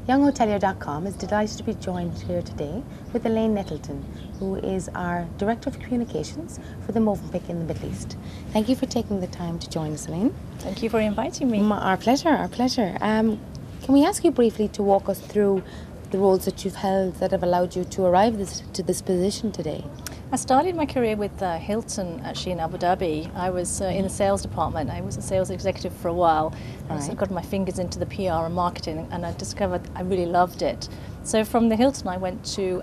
YoungHotelier.com is delighted to be joined here today with Elaine Nettleton, who is our Director of Communications for the Movenpick in the Middle East. Thank you for taking the time to join us, Elaine. Thank you for inviting me. Our pleasure, our pleasure. Can we ask you briefly to walk us through the roles that you've held that have allowed you to arrive to this position today? I started my career with Hilton actually in Abu Dhabi. I was in the sales department. I was a sales executive for a while. So I got my fingers into the PR and marketing, and I discovered I really loved it. So from the Hilton I went to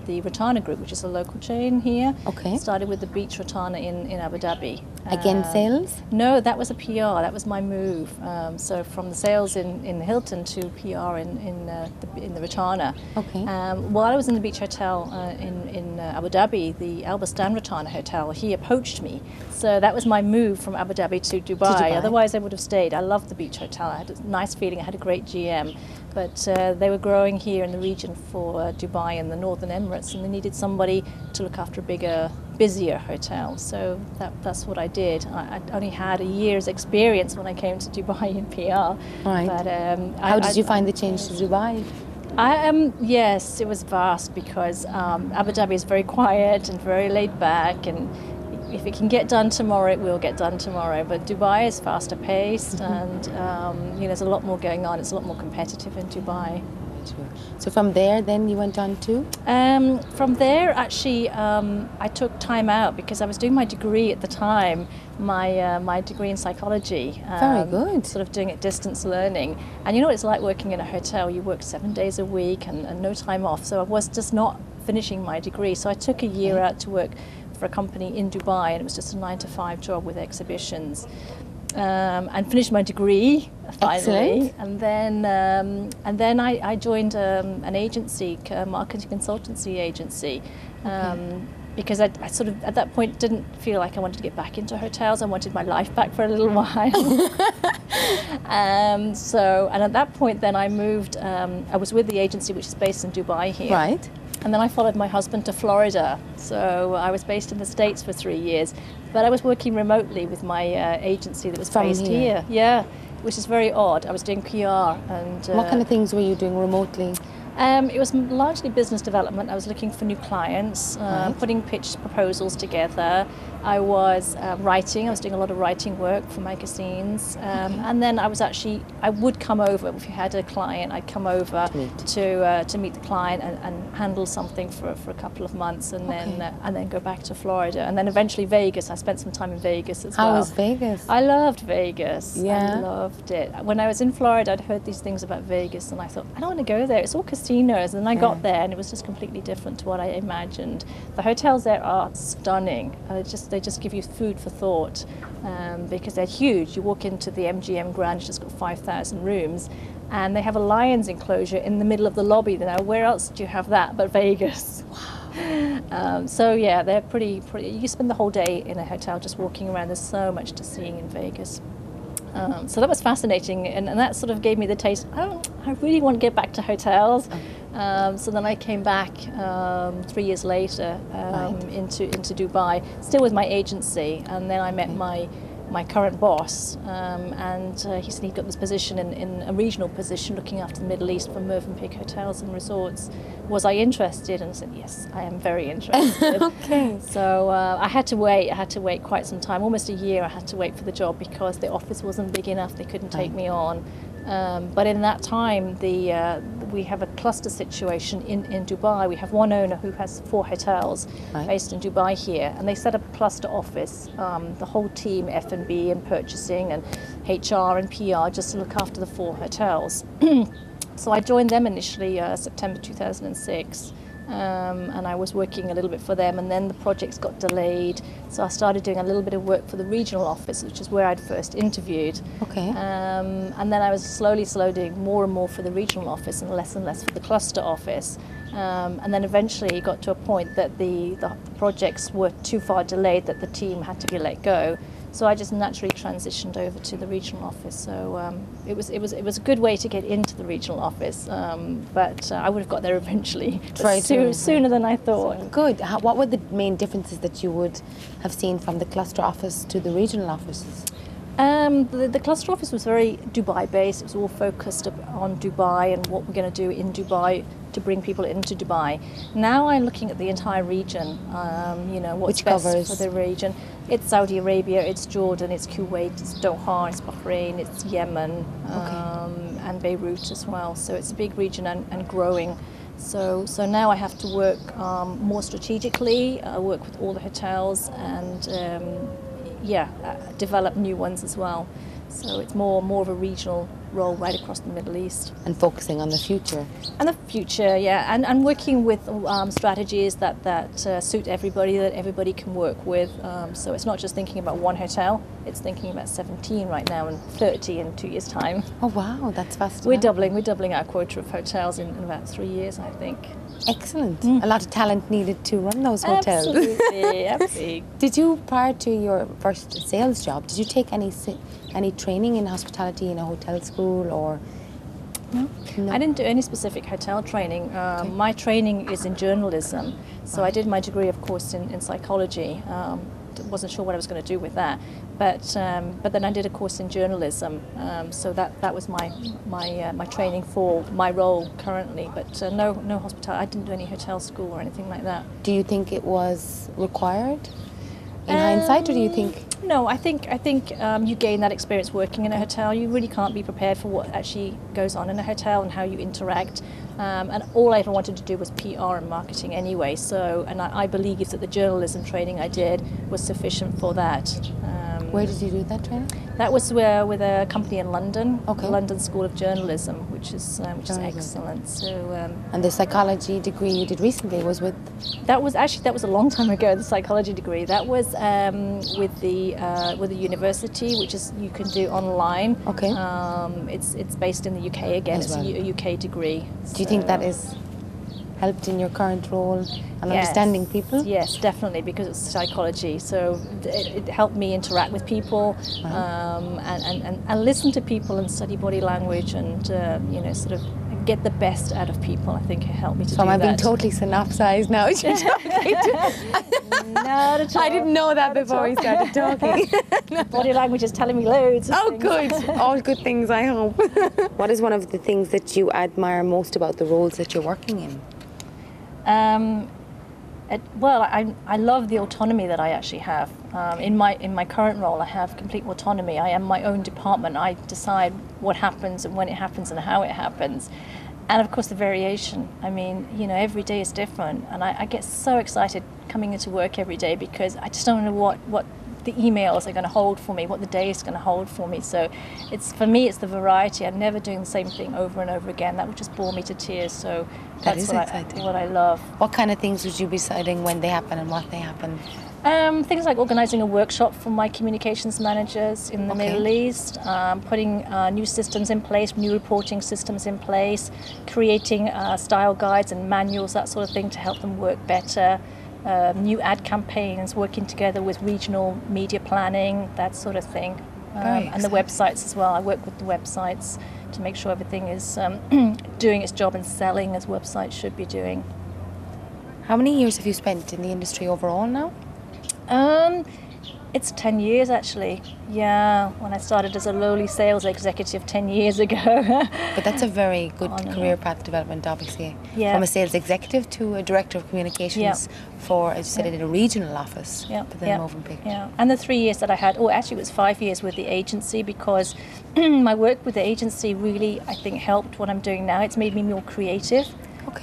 the Rotana Group, which is a local chain here. Okay. Started with the Beach Rotana in Abu Dhabi. Again, sales? No, that was a PR. That was my move. So from the sales in the Hilton to PR in the Rotana. Okay. While I was in the Beach Hotel in Abu Dhabi, the Al Bustan Rotana Hotel, he approached me. So that was my move from Abu Dhabi to Dubai. Otherwise I would have stayed. I loved the Beach Hotel. I had a nice feeling. I had a great GM. But they were growing here in the region for Dubai and the Northern Emirates, and they needed somebody to look after a bigger, busier hotel. So that's what I did. I only had a year's experience when I came to Dubai in PR. Right. But, how did you find the change to Dubai? Yes, it was vast because Abu Dhabi is very quiet and very laid back, and if it can get done tomorrow, it will get done tomorrow. But Dubai is faster paced, and there's a lot more going on. It's a lot more competitive in Dubai. Sure. So from there, then you went on to? From there, actually, I took time out because I was doing my degree at the time, my degree in psychology. Very good. Sort of doing it distance learning. And you know what it's like working in a hotel. You work 7 days a week and no time off. So I was just not finishing my degree. So I took a year out to work for a company in Dubai, and it was just a 9-to-5 job with exhibitions, and finished my degree finally. Excellent. And then I joined an agency, a marketing consultancy agency, because I sort of at that point didn't feel like I wanted to get back into hotels. I wanted my life back for a little while. And at that point then I moved. I was with the agency which is based in Dubai here. Right. And then I followed my husband to Florida. So I was based in the States for 3 years, but I was working remotely with my agency that was based here. Yeah, which is very odd. I was doing PR and... what kind of things were you doing remotely? It was largely business development. I was looking for new clients, putting pitch proposals together. I was writing. I was doing a lot of writing work for magazines. And then I would come over. If you had a client, I'd come over to meet the client and handle something for a couple of months, and then go back to Florida. And then eventually Vegas. I spent some time in Vegas as well. How was Vegas? I loved Vegas. Yeah. I loved it. When I was in Florida, I'd heard these things about Vegas, and I thought, I don't want to go there. It's all casinos. And then I got there, and it was just completely different to what I imagined. The hotels there are stunning. They just give you food for thought, because they're huge. You walk into the MGM Grand, it's just got 5,000 rooms, and they have a lion's enclosure in the middle of the lobby. Now, where else do you have that but Vegas? Wow. So yeah, they're pretty. You spend the whole day in a hotel just walking around. There's so much to see in Vegas. So that was fascinating, and that sort of gave me the taste. I really want to get back to hotels. So then I came back 3 years later into Dubai, still with my agency, and then I met my current boss, and he said he'd got this position in a regional position looking after the Middle East for Movenpick hotels and resorts. Was I interested? And I said, yes, I am very interested. Okay. So I had to wait. I had to wait quite some time, almost a year. I had to wait for the job because the office wasn't big enough. They couldn't take me on. But in that time, we have a cluster situation in Dubai. We have one owner who has 4 hotels based in Dubai here, and they set up a cluster office, the whole team, F&B and purchasing and HR and PR, just to look after the 4 hotels. So I joined them initially September 2006. And I was working a little bit for them, and then the projects got delayed, so I started doing a little bit of work for the regional office, which is where I'd first interviewed. Okay. And then I was slowly doing more and more for the regional office and less for the cluster office. And then eventually it got to a point that the projects were too far delayed that the team had to be let go. So I just naturally transitioned over to the regional office. So it was a good way to get into the regional office, but I would have got there eventually, sooner than I thought. Good. What were the main differences that you would have seen from the cluster office to the regional offices? The cluster office was very Dubai based. It was all focused on Dubai and what we're going to do in Dubai to bring people into Dubai. Now I'm looking at the entire region, what's best for the region. It's Saudi Arabia, it's Jordan, it's Kuwait, it's Doha, it's Bahrain, it's Yemen, and Beirut as well. So it's a big region and growing. So now I have to work more strategically, work with all the hotels and develop new ones as well. So it's more of a regional role right across the Middle East. And focusing on the future. And the future, yeah, and working with strategies that suit everybody, that everybody can work with. So it's not just thinking about one hotel, it's thinking about 17 right now and 30 in 2 years' time. Oh wow, that's fast. We're doubling our quota of hotels in about 3 years, I think. Excellent. A lot of talent needed to run those hotels. Absolutely, absolutely. Did you, prior to your first sales job, did you take any training in hospitality in a hotel school or? No. I didn't do any specific hotel training. My training is in journalism, so I did my degree, of course, in psychology. Wasn't sure what I was going to do with that, but then I did a course in journalism. So that was my training for my role currently. But no hospitality. I didn't do any hotel school or anything like that. Do you think it was required in hindsight, or do you think? No, I think you gain that experience working in a hotel. You really can't be prepared for what actually goes on in a hotel and how you interact. And all I ever wanted to do was PR and marketing anyway. So, and I believe that the journalism training I did was sufficient for that. Where did you do that training? That was with a company in London, London School of Journalism, which is excellent. So, and the psychology degree you did recently was with? That was a long time ago. The psychology degree that was with the university, which is you can do online. Okay. It's based in the UK again. It's a UK degree. Do you think that is helped in your current role and understanding people? Yes, definitely, because it's psychology. So it helped me interact with people and listen to people and study body language and sort of get the best out of people. I think it helped me to do that. So I'm being totally synopsized now. Not at all. I didn't know that before we started talking. Body language is telling me loads. Good. All good things, I hope. What is one of the things that you admire most about the roles that you're working in? I love the autonomy that I actually have. In my current role, I have complete autonomy. I am my own department. I decide what happens and when it happens and how it happens. And of course the variation. I mean, every day is different, and I get so excited coming into work every day because I just don't know what the emails are going to hold for me, what the day is going to hold for me. So for me it's the variety. I'm never doing the same thing over and over again. That would just bore me to tears. So that's what I love. What kind of things would you be deciding when they happen and what they happen? Things like organising a workshop for my communications managers in the Middle East, putting new systems in place, new reporting systems in place, creating style guides and manuals, that sort of thing, to help them work better. New ad campaigns, working together with regional media planning, that sort of thing. And the websites as well. I work with the websites to make sure everything is doing its job and selling as websites should be doing. How many years have you spent in the industry overall now? It's 10 years actually. Yeah, when I started as a lowly sales executive 10 years ago. But that's a very good career path development, obviously. Yeah. From a sales executive to a director of communications for, as you said, in a regional office for the Movenpick. Yeah, and the 3 years that I had, actually it was 5 years with the agency, because my work with the agency really, I think, helped what I'm doing now. It's made me more creative.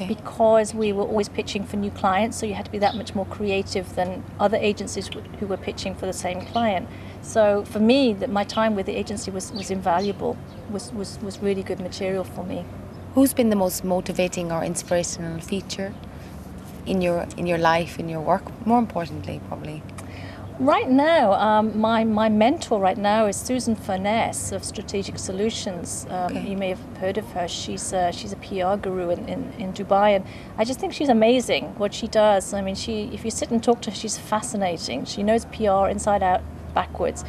Because we were always pitching for new clients, so you had to be that much more creative than other agencies who were pitching for the same client. So for me, my time with the agency was invaluable, was really good material for me. Who's been the most motivating or inspirational feature in your life, in your work, more importantly, probably? Right now, my mentor right now is Susan Furness of Strategic Solutions. You may have heard of her. She's a PR guru in Dubai, and I just think she's amazing what she does. I mean, if you sit and talk to her, she's fascinating. She knows PR inside out, backwards.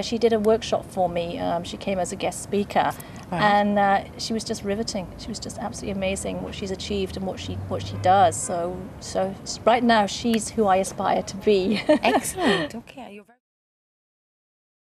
She did a workshop for me. She came as a guest speaker. And she was just riveting. She was just absolutely amazing what she's achieved and what she does. So right now she's who I aspire to be. Excellent. Okay, you're very